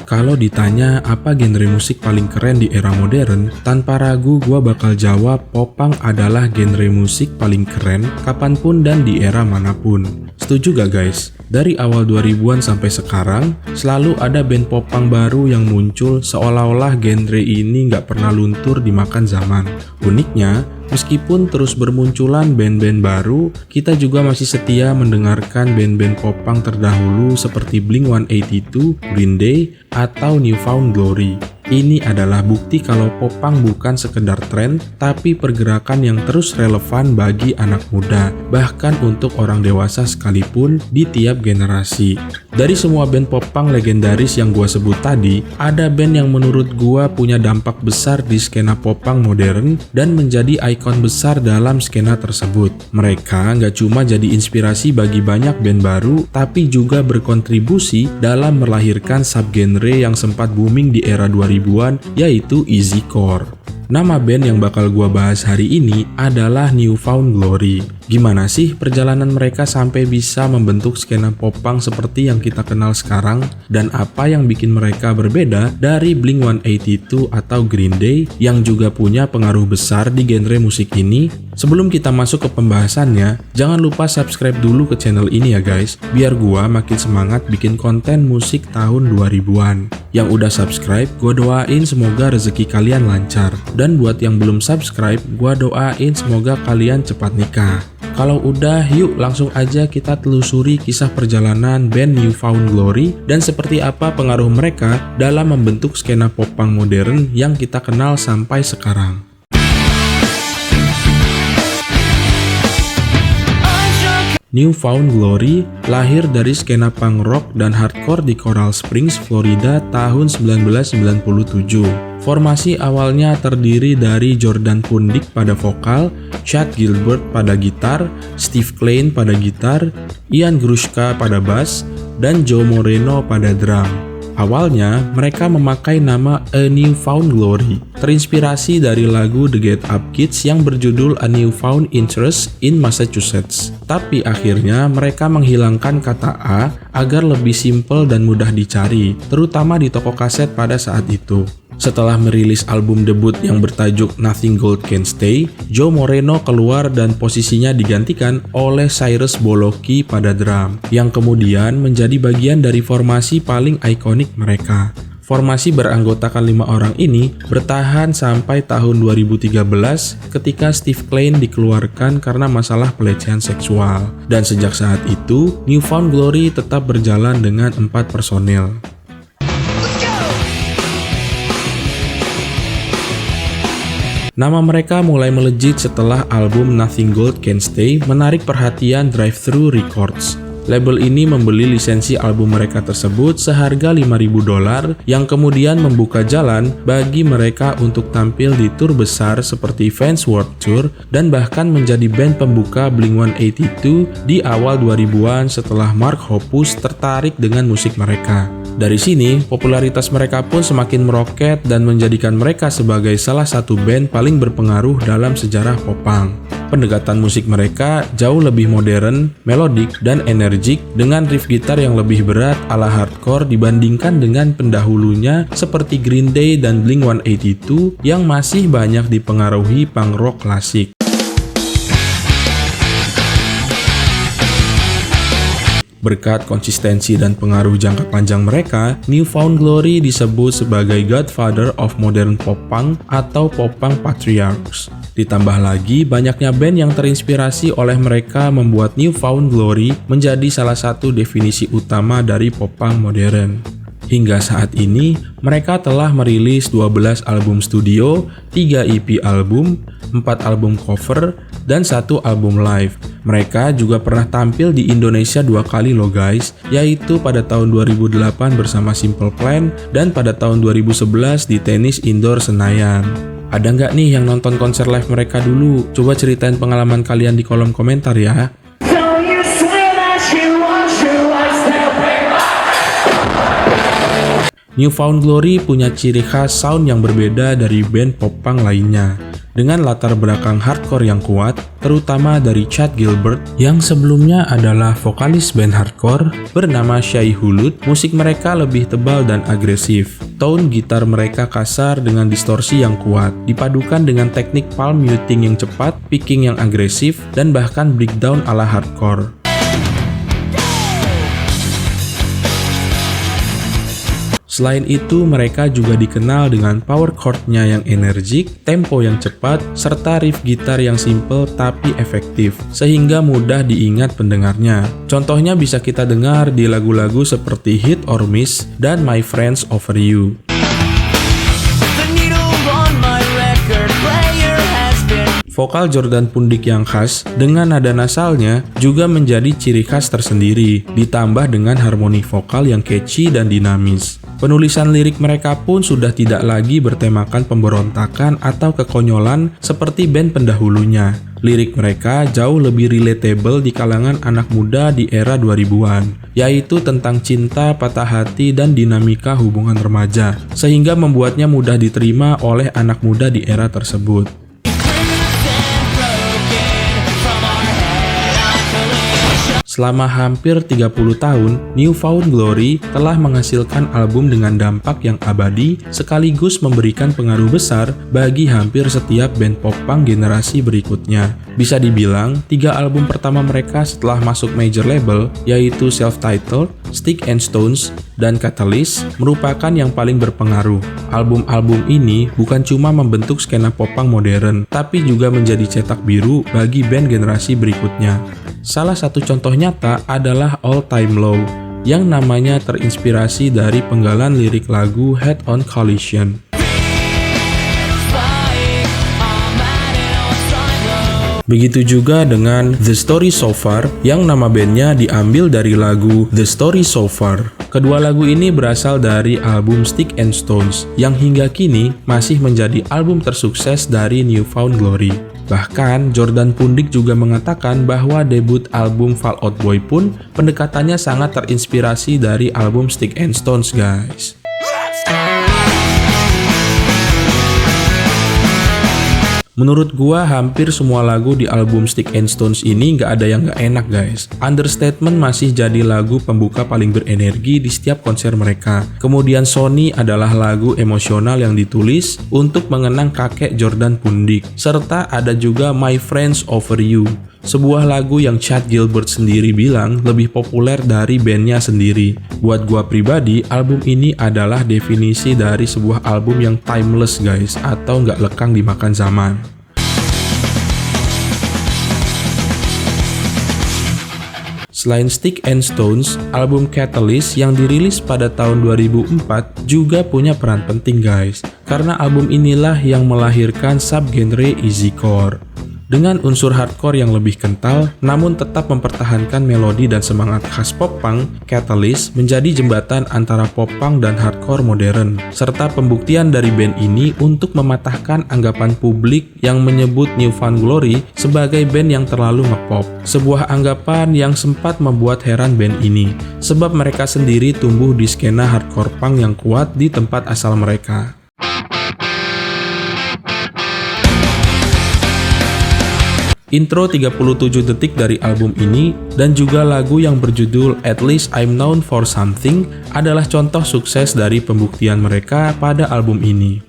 Kalau ditanya apa genre musik paling keren di era modern, tanpa ragu gua bakal jawab popang adalah genre musik paling keren kapanpun dan di era manapun. Setuju gak guys? Dari awal 2000-an sampai sekarang, selalu ada band popang baru yang muncul seolah-olah genre ini gak pernah luntur dimakan zaman. Uniknya, meskipun terus bermunculan band-band baru, kita juga masih setia mendengarkan band-band popang terdahulu seperti Blink-182, Green Day, atau New Found Glory. Ini adalah bukti kalau popang bukan sekedar tren, tapi pergerakan yang terus relevan bagi anak muda, bahkan untuk orang dewasa sekalipun di tiap generasi. Dari semua band popang legendaris yang gua sebut tadi, ada band yang menurut gua punya dampak besar di skena popang modern dan menjadi ikon besar dalam skena tersebut. Mereka nggak cuma jadi inspirasi bagi banyak band baru, tapi juga berkontribusi dalam melahirkan subgenre yang sempat booming di era 2000-an, yaitu easycore. Nama band yang bakal gua bahas hari ini adalah New Found Glory. Gimana sih perjalanan mereka sampai bisa membentuk skena popang seperti yang kita kenal sekarang? Dan apa yang bikin mereka berbeda dari Blink-182 atau Green Day yang juga punya pengaruh besar di genre musik ini? Sebelum kita masuk ke pembahasannya, jangan lupa subscribe dulu ke channel ini ya guys, biar gua makin semangat bikin konten musik tahun 2000-an. Yang udah subscribe, gua doain semoga rezeki kalian lancar. Dan buat yang belum subscribe, gua doain semoga kalian cepat nikah. Kalau udah, yuk langsung aja kita telusuri kisah perjalanan band New Found Glory dan seperti apa pengaruh mereka dalam membentuk skena popang modern yang kita kenal sampai sekarang. New Found Glory lahir dari skena punk rock dan hardcore di Coral Springs, Florida tahun 1997. Formasi awalnya terdiri dari Jordan Pundik pada vokal, Chad Gilbert pada gitar, Steve Klein pada gitar, Ian Grushka pada bass, dan Joe Moreno pada drum. Awalnya, mereka memakai nama A New Found Glory, terinspirasi dari lagu The Get Up Kids yang berjudul A New Found Interest in Massachusetts. Tapi akhirnya mereka menghilangkan kata A agar lebih simpel dan mudah dicari, terutama di toko kaset pada saat itu. Setelah merilis album debut yang bertajuk Nothing Gold Can Stay, Joe Moreno keluar dan posisinya digantikan oleh Cyrus Bolocki pada drum, yang kemudian menjadi bagian dari formasi paling ikonik mereka. Formasi beranggotakan 5 orang ini bertahan sampai tahun 2013 ketika Steve Klein dikeluarkan karena masalah pelecehan seksual. Dan sejak saat itu, New Found Glory tetap berjalan dengan 4 personel. Nama mereka mulai melejit setelah album Nothing Gold Can Stay menarik perhatian Drive-Thru Records. Label ini membeli lisensi album mereka tersebut seharga $5.000 yang kemudian membuka jalan bagi mereka untuk tampil di tur besar seperti Vans Warped Tour dan bahkan menjadi band pembuka Blink-182 di awal 2000-an setelah Mark Hoppus tertarik dengan musik mereka. Dari sini, popularitas mereka pun semakin meroket dan menjadikan mereka sebagai salah satu band paling berpengaruh dalam sejarah popang. Pendekatan musik mereka jauh lebih modern, melodik, dan energik dengan riff gitar yang lebih berat ala hardcore dibandingkan dengan pendahulunya seperti Green Day dan Blink-182 yang masih banyak dipengaruhi punk rock klasik. Berkat konsistensi dan pengaruh jangka panjang mereka, New Found Glory disebut sebagai Godfather of Modern Pop Punk atau Popang Patriarchs. Ditambah lagi, banyaknya band yang terinspirasi oleh mereka membuat New Found Glory menjadi salah satu definisi utama dari popang modern. Hingga saat ini, mereka telah merilis 12 album studio, 3 EP album, 4 album cover, dan 1 album live. Mereka juga pernah tampil di Indonesia 2 kali loh guys, yaitu pada tahun 2008 bersama Simple Plan dan pada tahun 2011 di Tenis Indoor Senayan. Ada nggak nih yang nonton konser live mereka dulu? Coba ceritain pengalaman kalian di kolom komentar ya. New Found Glory punya ciri khas sound yang berbeda dari band pop punk lainnya, dengan latar belakang hardcore yang kuat, terutama dari Chad Gilbert yang sebelumnya adalah vokalis band hardcore bernama Shai Hulud. Musik mereka lebih tebal dan agresif. Tone gitar mereka kasar dengan distorsi yang kuat, dipadukan dengan teknik palm muting yang cepat, picking yang agresif, dan bahkan breakdown ala hardcore. Selain itu, mereka juga dikenal dengan power chord-nya yang energik, tempo yang cepat, serta riff gitar yang simple tapi efektif, sehingga mudah diingat pendengarnya. Contohnya bisa kita dengar di lagu-lagu seperti Hit or Miss dan My Friends Over You. Vokal Jordan Pundik yang khas dengan nada nasalnya juga menjadi ciri khas tersendiri, ditambah dengan harmoni vokal yang catchy dan dinamis. Penulisan lirik mereka pun sudah tidak lagi bertemakan pemberontakan atau kekonyolan seperti band pendahulunya. Lirik mereka jauh lebih relatable di kalangan anak muda di era 2000-an, yaitu tentang cinta, patah hati, dan dinamika hubungan remaja, sehingga membuatnya mudah diterima oleh anak muda di era tersebut. Selama hampir 30 tahun, New Found Glory telah menghasilkan album dengan dampak yang abadi sekaligus memberikan pengaruh besar bagi hampir setiap band pop punk generasi berikutnya. Bisa dibilang, 3 album pertama mereka setelah masuk major label, yaitu Self-Titled, Stick and Stones, dan Catalyst, merupakan yang paling berpengaruh. Album-album ini bukan cuma membentuk skena pop punk modern, tapi juga menjadi cetak biru bagi band generasi berikutnya. Salah satu contoh nyata adalah All Time Low, yang namanya terinspirasi dari penggalan lirik lagu Head On Collision. Begitu juga dengan The Story So Far, yang nama bandnya diambil dari lagu The Story So Far. Kedua lagu ini berasal dari album Stick and Stones, yang hingga kini masih menjadi album tersukses dari New Found Glory. Bahkan, Jordan Pundik juga mengatakan bahwa debut album Fall Out Boy pun pendekatannya sangat terinspirasi dari album Stick and Stones, guys. Menurut gua, hampir semua lagu di album Stick and Stones ini nggak ada yang nggak enak, guys. Understatement masih jadi lagu pembuka paling berenergi di setiap konser mereka. Kemudian Sony adalah lagu emosional yang ditulis untuk mengenang kakek Jordan Pundik. Serta ada juga My Friends Over You, sebuah lagu yang Chad Gilbert sendiri bilang lebih populer dari bandnya sendiri. Buat gua pribadi, album ini adalah definisi dari sebuah album yang timeless, guys, atau nggak lekang dimakan zaman. Selain Stick and Stones, album Catalyst yang dirilis pada tahun 2004 juga punya peran penting, guys, karena album inilah yang melahirkan subgenre easycore. Dengan unsur hardcore yang lebih kental, namun tetap mempertahankan melodi dan semangat khas pop punk, Catalyst menjadi jembatan antara pop punk dan hardcore modern, serta pembuktian dari band ini untuk mematahkan anggapan publik yang menyebut New Found Glory sebagai band yang terlalu ngepop. Sebuah anggapan yang sempat membuat heran band ini, sebab mereka sendiri tumbuh di skena hardcore punk yang kuat di tempat asal mereka. Intro 37 detik dari album ini dan juga lagu yang berjudul At Least I'm Known For Something adalah contoh sukses dari pembuktian mereka pada album ini.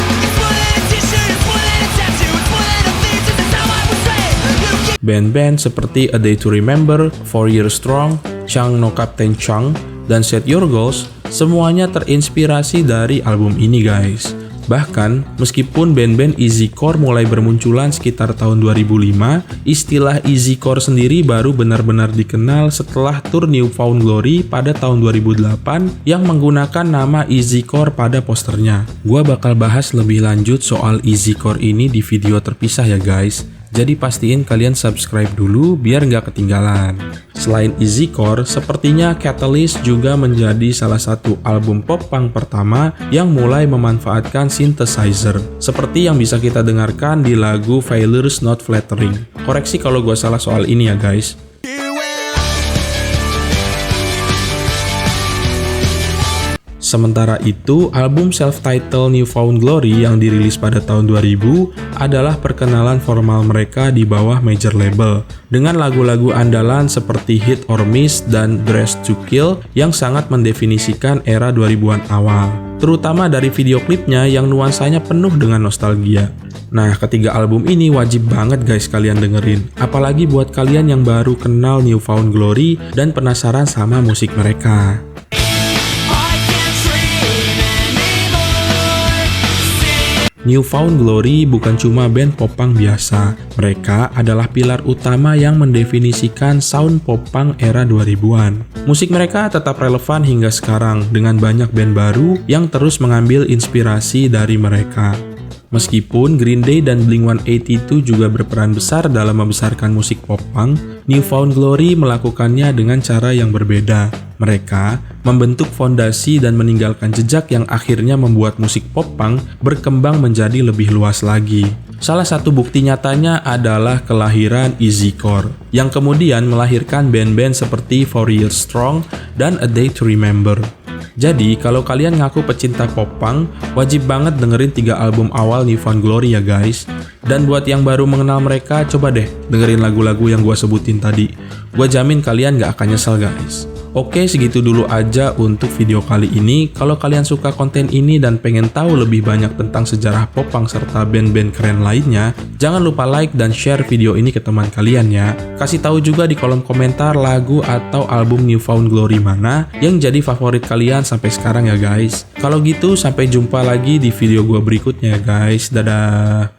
Band-band seperti A Day To Remember, 4 Years Strong, Chang No Captain Chang, dan Set Your Goals semuanya terinspirasi dari album ini, guys. Bahkan, meskipun band-band easycore mulai bermunculan sekitar tahun 2005, istilah easycore sendiri baru benar-benar dikenal setelah tur New Found Glory pada tahun 2008 yang menggunakan nama easycore pada posternya. Gua bakal bahas lebih lanjut soal easycore ini di video terpisah ya, guys. Jadi pastiin kalian subscribe dulu biar nggak ketinggalan. Selain easycore, sepertinya Catalyst juga menjadi salah satu album pop punk pertama yang mulai memanfaatkan synthesizer, seperti yang bisa kita dengarkan di lagu Failure's Not Flattering. Koreksi kalau gue salah soal ini ya, guys. Sementara itu, album self-titled New Found Glory yang dirilis pada tahun 2000 adalah perkenalan formal mereka di bawah major label dengan lagu-lagu andalan seperti Hit or Miss dan Dressed to Kill yang sangat mendefinisikan era 2000-an awal, terutama dari video klipnya yang nuansanya penuh dengan nostalgia. Nah, ketiga album ini wajib banget guys kalian dengerin, apalagi buat kalian yang baru kenal New Found Glory dan penasaran sama musik mereka. New Found Glory bukan cuma band popang biasa, mereka adalah pilar utama yang mendefinisikan sound popang era 2000-an. Musik mereka tetap relevan hingga sekarang dengan banyak band baru yang terus mengambil inspirasi dari mereka. Meskipun Green Day dan Blink-182 juga berperan besar dalam membesarkan musik pop-punk, New Found Glory melakukannya dengan cara yang berbeda. Mereka membentuk fondasi dan meninggalkan jejak yang akhirnya membuat musik pop-punk berkembang menjadi lebih luas lagi. Salah satu bukti nyatanya adalah kelahiran Easycore, yang kemudian melahirkan band-band seperti 4 Years Strong dan A Day to Remember. Jadi, kalau kalian ngaku pecinta pop-punk, wajib banget dengerin 3 album awal New Found Glory ya guys. Dan buat yang baru mengenal mereka, coba deh dengerin lagu-lagu yang gua sebutin tadi. Gua jamin kalian gak akan nyesel guys. Oke, segitu dulu aja untuk video kali ini. Kalau kalian suka konten ini dan pengen tahu lebih banyak tentang sejarah popang serta band-band keren lainnya, jangan lupa like dan share video ini ke teman kalian ya. Kasih tahu juga di kolom komentar lagu atau album New Found Glory mana yang jadi favorit kalian sampai sekarang ya guys. Kalau gitu, sampai jumpa lagi di video gua berikutnya ya guys. Dadah!